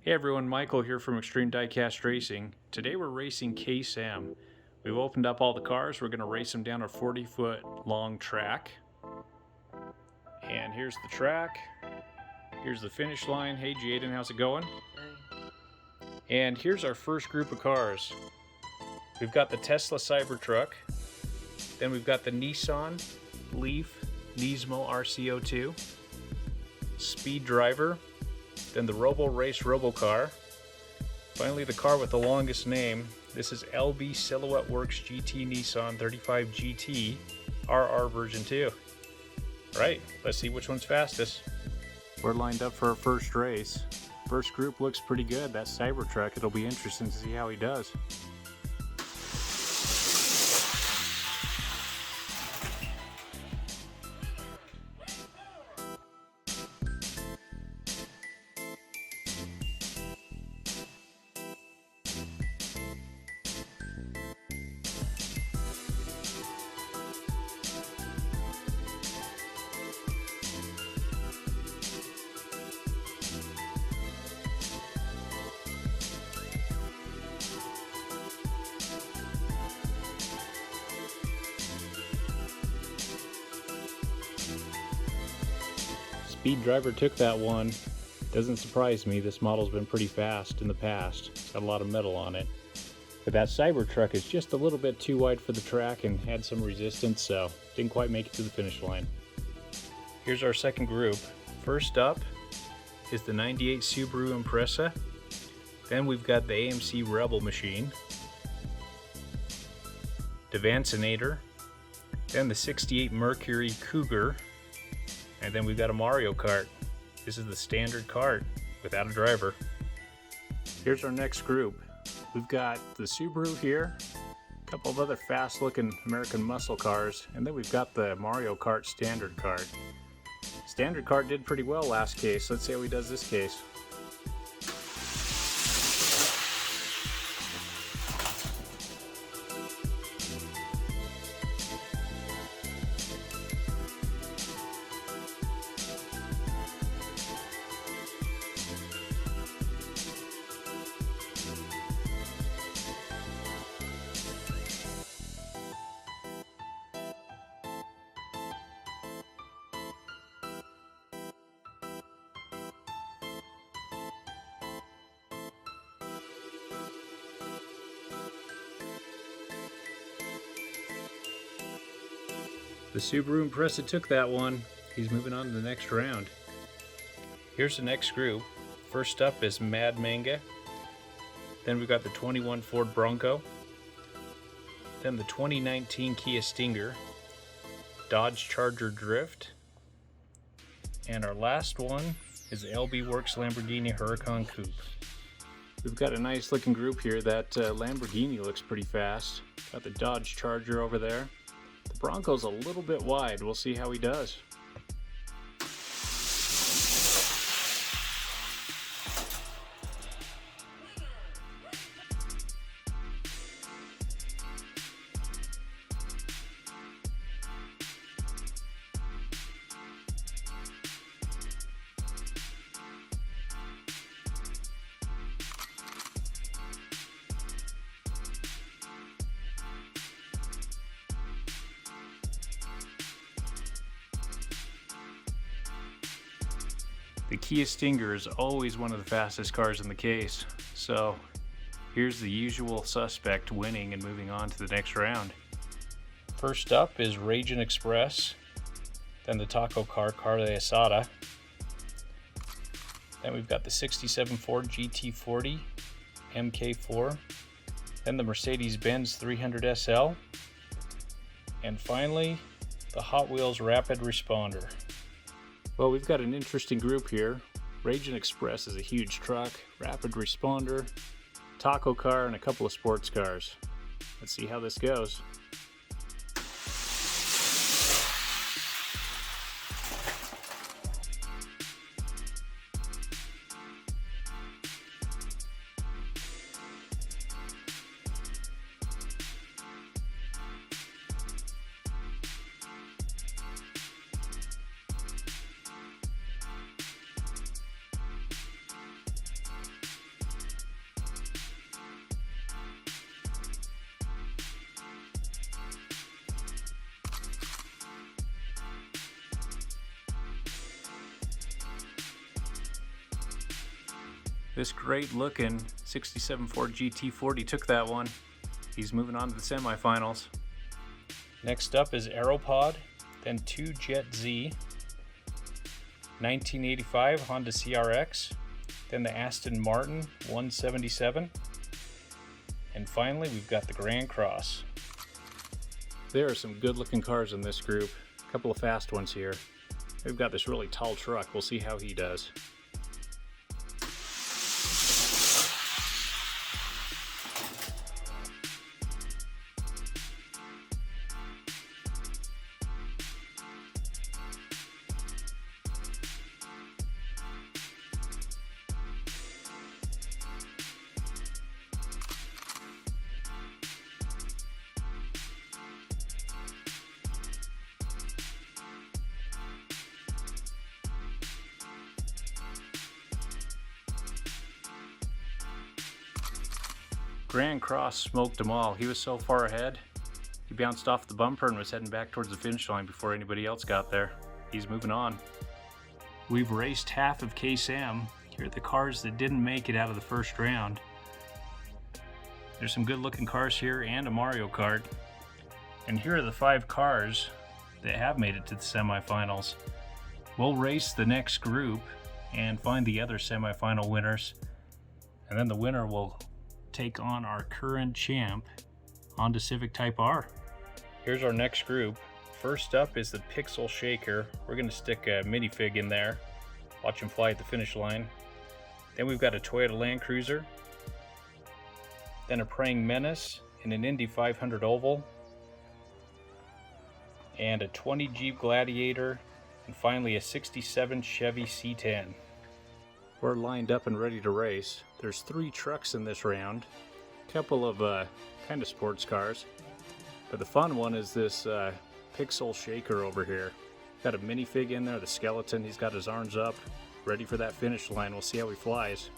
Hey everyone, Michael here from Extreme Diecast Racing. Today we're racing KSAM. We've opened up all the cars. We're going to race them down a 40-foot long track. And here's the track. Here's the finish line. Hey Jaden, how's it going? Hey. And here's our first group of cars. We've got the Tesla Cybertruck. Then we've got the Nissan Leaf Nismo RCO2. Speed Driver. Then the Robo Race Robocar. Finally, the car with the longest name. This is LB Silhouette Works GT Nissan 35 GT RR version 2. Right, let's see which one's fastest. We're lined up for our first race. First group looks pretty good. That Cybertruck, it'll be interesting to see how he does. Speed Driver took that one. Doesn't surprise me, this model's been pretty fast in the past. It's got a lot of metal on it. But that Cybertruck is just a little bit too wide for the track and had some resistance, so didn't quite make it to the finish line. Here's our second group. First up is the 98 Subaru Impreza. Then we've got the AMC Rebel Machine, the Vancinator, then the 68 Mercury Cougar, and then we've got a Mario Kart. This is the standard kart without a driver. Here's our next group. We've got the Subaru here, a couple of other fast looking American muscle cars, and then we've got the Mario Kart standard kart. Standard kart did pretty well last case. Let's see how he does this case. The Subaru Impreza took that one. He's moving on to the next round. Here's the next group. First up is Mad Manga. Then we've got the 21 Ford Bronco. Then the 2019 Kia Stinger. Dodge Charger Drift. And our last one is the LB Works Lamborghini Huracan Coupe. We've got a nice looking group here. That Lamborghini looks pretty fast. Got the Dodge Charger over there. The Bronco's a little bit wide. We'll see how he does. The Kia Stinger is always one of the fastest cars in the case, so here's the usual suspect winning and moving on to the next round. First up is Ragin' Express, then the Taco Car Carne Asada, then we've got the 67 Ford GT40 MK4, then the Mercedes-Benz 300 SL, and finally the Hot Wheels Rapid Responder. Well, we've got an interesting group here. Ragin' Express is a huge truck, Rapid Responder, Taco Car, and a couple of sports cars. Let's see how this goes. This great looking 67 Ford GT40 took that one. He's moving on to the semifinals. Next up is Aeropod, then 2 Jet Z, 1985 Honda CRX, then the Aston Martin 177, and finally we've got the Grand Cross. There are some good looking cars in this group, a couple of fast ones here. We've got this really tall truck, we'll see how he does. Grand Cross smoked them all. He was so far ahead, he bounced off the bumper and was heading back towards the finish line before anybody else got there. He's moving on. We've raced half of KSM. Here are the cars that didn't make it out of the first round. There's some good looking cars here and a Mario Kart. And here are the 5 cars that have made it to the semifinals. We'll race the next group and find the other semifinal winners. And then the winner will take on our current champ, Honda Civic Type R. Here's our next group. First up is the Pixel Shaker. We're going to stick a minifig in there, watch him fly at the finish line. Then we've got a Toyota Land Cruiser, then a Praying Menace in an Indy 500 oval, and a 20 Jeep Gladiator, and finally a 67 Chevy C10. We're lined up and ready to race. There's 3 trucks in this round, a couple of kind of sports cars, but the fun one is this Pixel Shaker over here. Got a minifig in there, the skeleton. He's got his arms up, ready for that finish line. We'll see how he flies.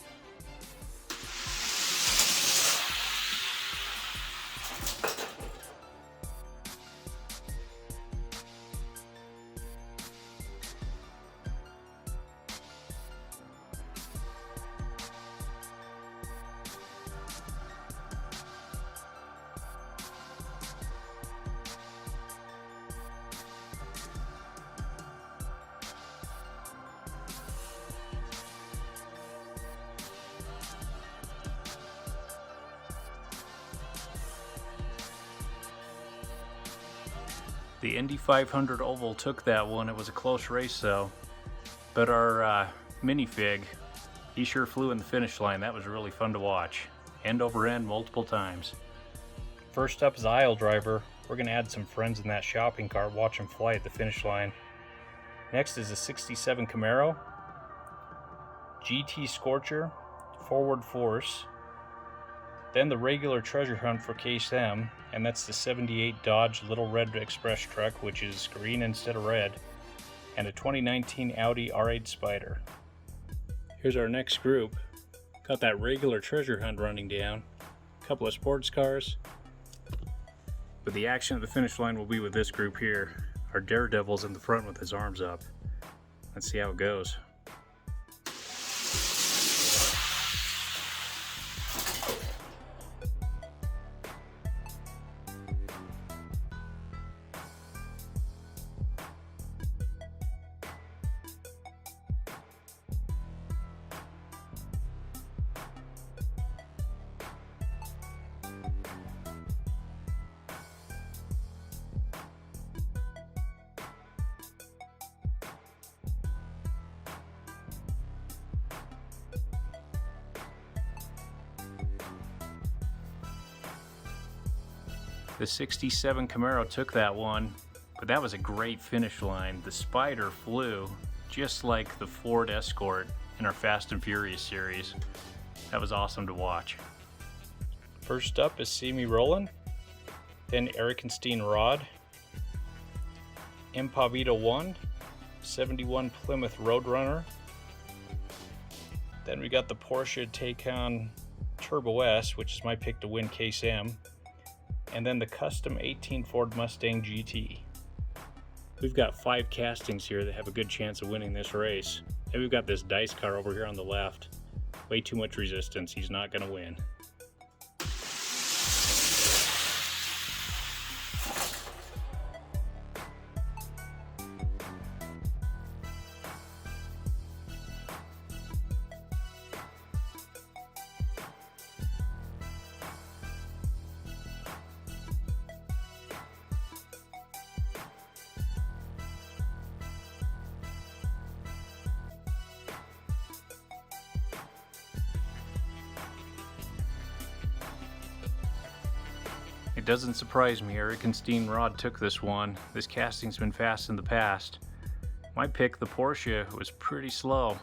The Indy 500 oval took that one. It was a close race though. But our minifig, he sure flew in the finish line. That was really fun to watch. End over end multiple times. First up is Aisle Driver. We're going to add some friends in that shopping cart, watch them fly at the finish line. Next is a 67 Camaro, GT Scorcher, Forward Force. Then the regular treasure hunt for KSM, and that's the 78 Dodge Little Red Express truck, which is green instead of red, and a 2019 Audi R8 Spider. Here's our next group. Got that regular treasure hunt running down, a couple of sports cars, but the action at the finish line will be with this group here. Our Daredevil's in the front with his arms up. Let's see how it goes. The 67 Camaro took that one, but that was a great finish line. The Spider flew just like the Ford Escort in our Fast and Furious series. That was awesome to watch. First up is See Me Rollin', then Erikenstein Rod, Impavita 1, 71 Plymouth Roadrunner. Then we got the Porsche Taycan Turbo S, which is my pick to win KSM. And then the custom 18 Ford Mustang GT. We've got 5 castings here that have a good chance of winning this race. And we've got this dice car over here on the left. Way too much resistance. He's not going to win. It doesn't surprise me Eric and Steen Rod took this one. This casting's been fast in the past. My pick, the Porsche, was pretty slow.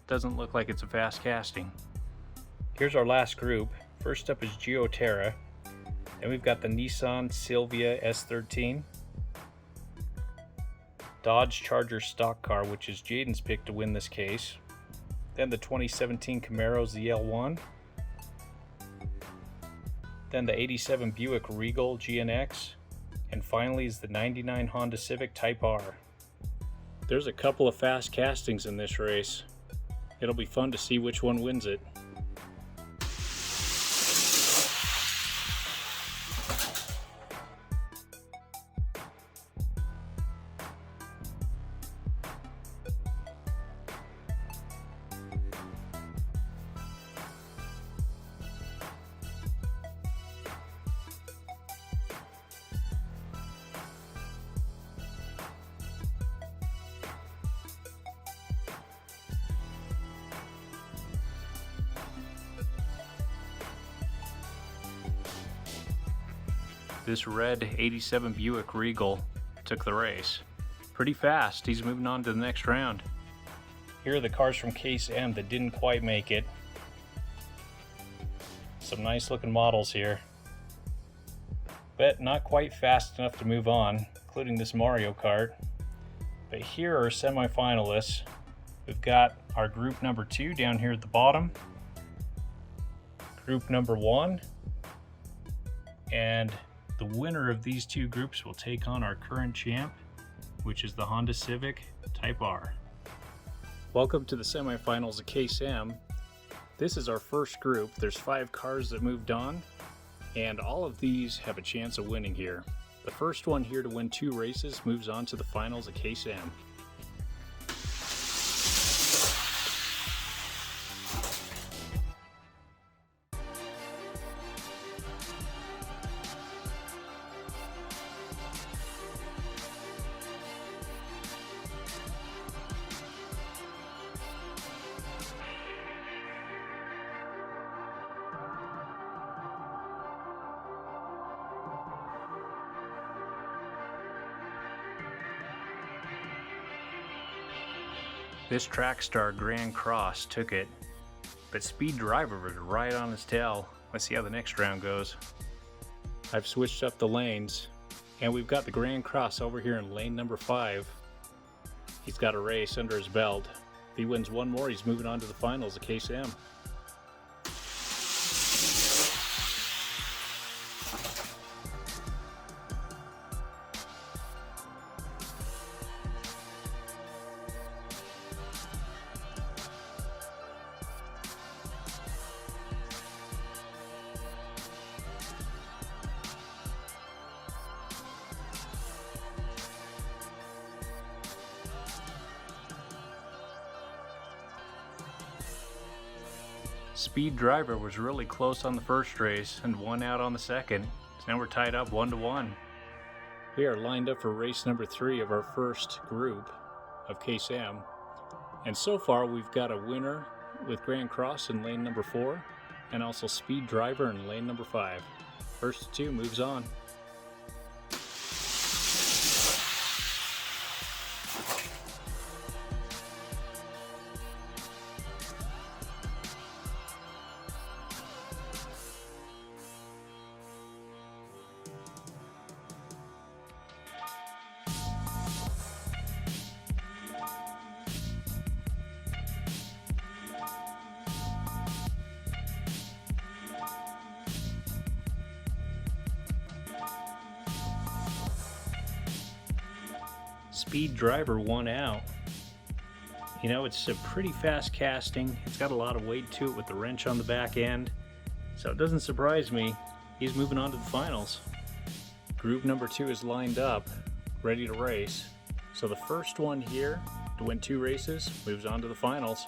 Doesn't look like it's a fast casting. Here's our last group. First up is Geoterra. Then we've got the Nissan Silvia S13. Dodge Charger stock car, which is Jaden's pick to win this case. Then the 2017 Camaro ZL1. Then the 87 Buick Regal GNX, and finally is the 99 Honda Civic Type R. There's a couple of fast castings in this race. It'll be fun to see which one wins it. This red 87 Buick Regal took the race. Pretty fast. He's moving on to the next round. Here are the cars from Case M that didn't quite make it. Some nice looking models here, but not quite fast enough to move on, including this Mario Kart. But here are semi-finalists. We've got our group number 2 down here at the bottom, group number 1, and the winner of these two groups will take on our current champ, which is the Honda Civic Type R. Welcome to the semifinals of Case M. This is our first group. There's 5 cars that moved on, and all of these have a chance of winning here. The first one here to win 2 races moves on to the finals of Case M. This Trackstar Grand Cross took it, but Speed Driver was right on his tail. Let's see how the next round goes. I've switched up the lanes, and we've got the Grand Cross over here in lane number 5. He's got a race under his belt. If he wins one more, he's moving on to the finals of Case M. Speed Driver was really close on the first race and won out on the second. So now we're tied up 1-1. We are lined up for race number 3 of our first group of Case M. And so far we've got a winner with Grand Cross in lane number 4 and also Speed Driver in lane number 5. First of 2 moves on. Speed Driver won out. You know, it's a pretty fast casting. It's got a lot of weight to it with the wrench on the back end. So it doesn't surprise me he's moving on to the finals. Group number 2 is lined up, ready to race. So the first one here to win 2 races moves on to the finals.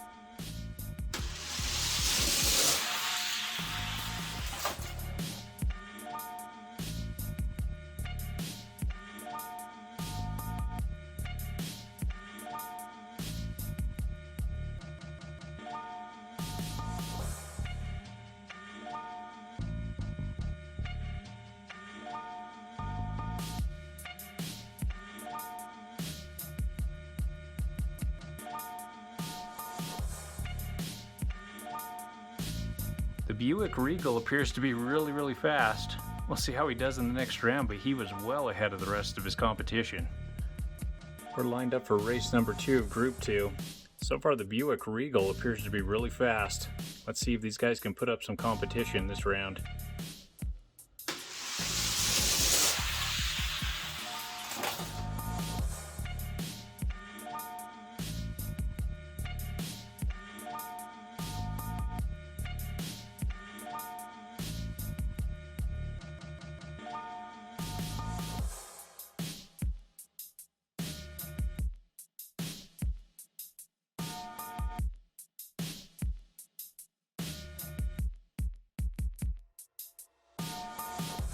The Buick Regal appears to be really fast. We'll see how he does in the next round, but he was well ahead of the rest of his competition. We're lined up for race number 2 of Group 2. So far the Buick Regal appears to be really fast. Let's see if these guys can put up some competition this round.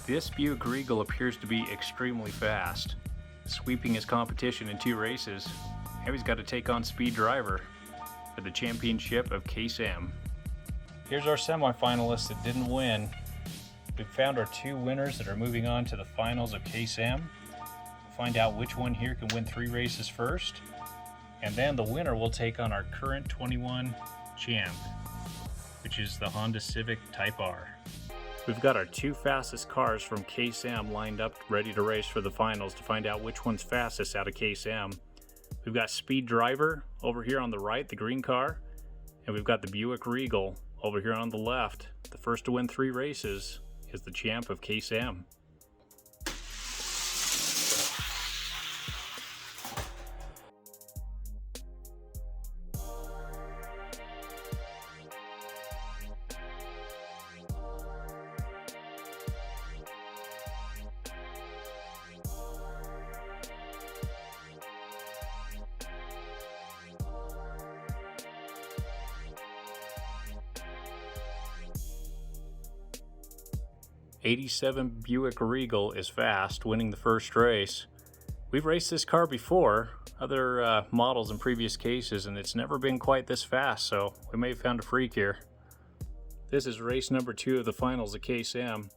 This Buick Regal appears to be extremely fast, sweeping his competition in 2 races. Now he's got to take on Speed Driver for the championship of Case-M. Here's our semifinalists that didn't win. We've found our 2 winners that are moving on to the finals of Case-M. We'll find out which one here can win 3 races first, and then the winner will take on our current 21 champ, which is the Honda Civic Type R. We've got our 2 fastest cars from Case-M lined up ready to race for the finals to find out which one's fastest out of Case-M. We've got Speed Driver over here on the right, the green car, and we've got the Buick Regal over here on the left. The first to win 3 races is the champ of Case-M. '87 Buick Regal is fast, winning the first race. We've raced this car before, other models in previous cases, and it's never been quite this fast, so we may have found a freak here. This is race number 2 of the finals at Case-M.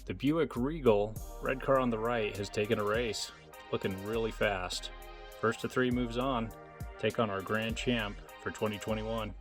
The Buick Regal, red car on the right, has taken a race, looking really fast. First to 3 moves on, take on our grand champ for 2021.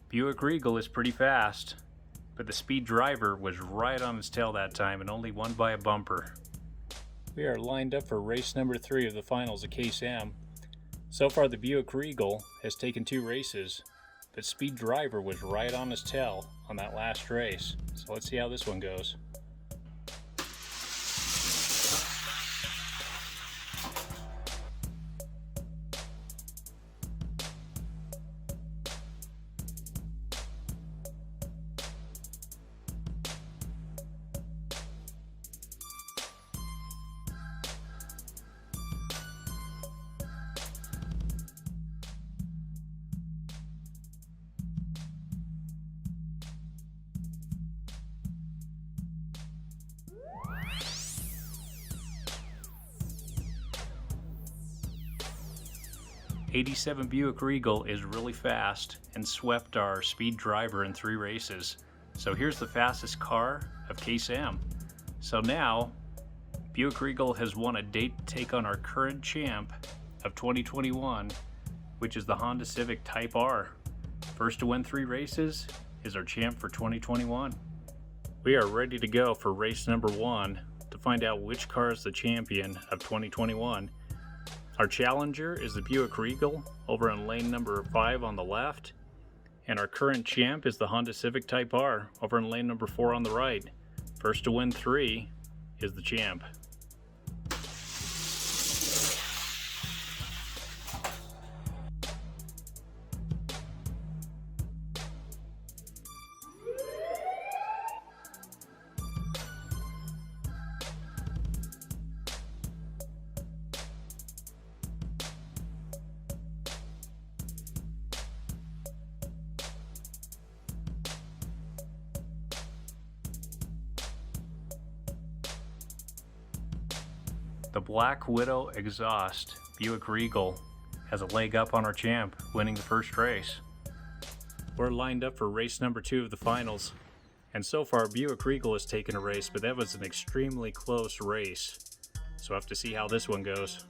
Buick Regal is pretty fast, but the Speed Driver was right on his tail that time and only won by a bumper. We are lined up for race number 3 of the finals at Case-M. So far the Buick Regal has taken 2 races, but Speed Driver was right on his tail on that last race. So let's see how this one goes. '87 Buick Regal is really fast and swept our Speed Driver in 3 races. So here's the fastest car of Case-M. So now Buick Regal has won a date to take on our current champ of 2021, which is the Honda Civic Type R. First to win 3 races is our champ for 2021. We are ready to go for race number 1 to find out which car is the champion of 2021. Our challenger is the Buick Regal over in lane number 5 on the left, and our current champ is the Honda Civic Type R over in lane number 4 on the right. First to win 3 is the champ. The Black Widow exhaust Buick Regal has a leg up on our champ, winning the first race. We're lined up for race number 2 of the finals, and so far Buick Regal has taken a race, but that was an extremely close race, so we'll have to see how this one goes.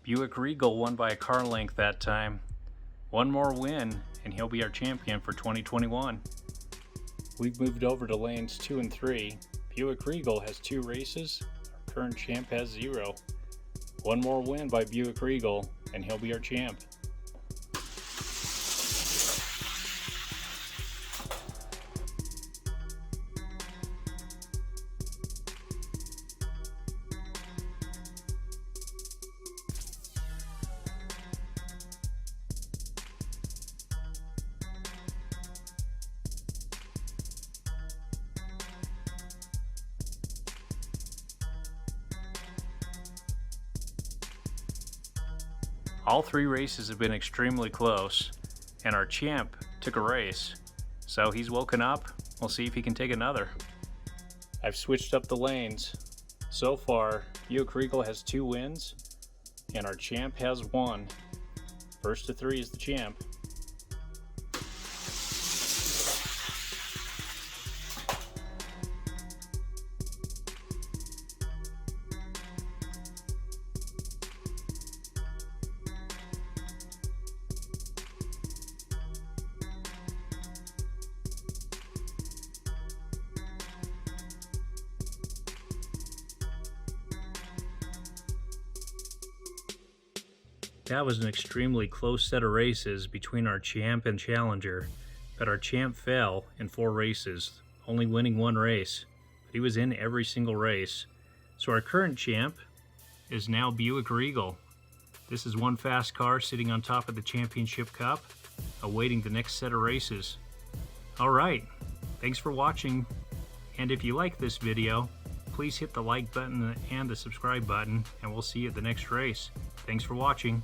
Buick Regal won by a car length that time. One more win and he'll be our champion for 2021. We've moved over to lanes 2 and 3. Buick Regal has 2 races. Our current champ has 0. One more win by Buick Regal and he'll be our champ. All 3 races have been extremely close, and our champ took a race, so he's woken up. We'll see if he can take another. I've switched up the lanes. So far, Buick Regal has 2 wins, and our champ has 1. First to 3 is the champ. That was an extremely close set of races between our champ and challenger, but our champ fell in 4 races, only winning 1 race. But he was in every single race. So our current champ is now Buick Regal. This is one fast car sitting on top of the championship cup, awaiting the next set of races. Alright, thanks for watching, and if you like this video, please hit the like button and the subscribe button, and we'll see you at the next race. Thanks for watching.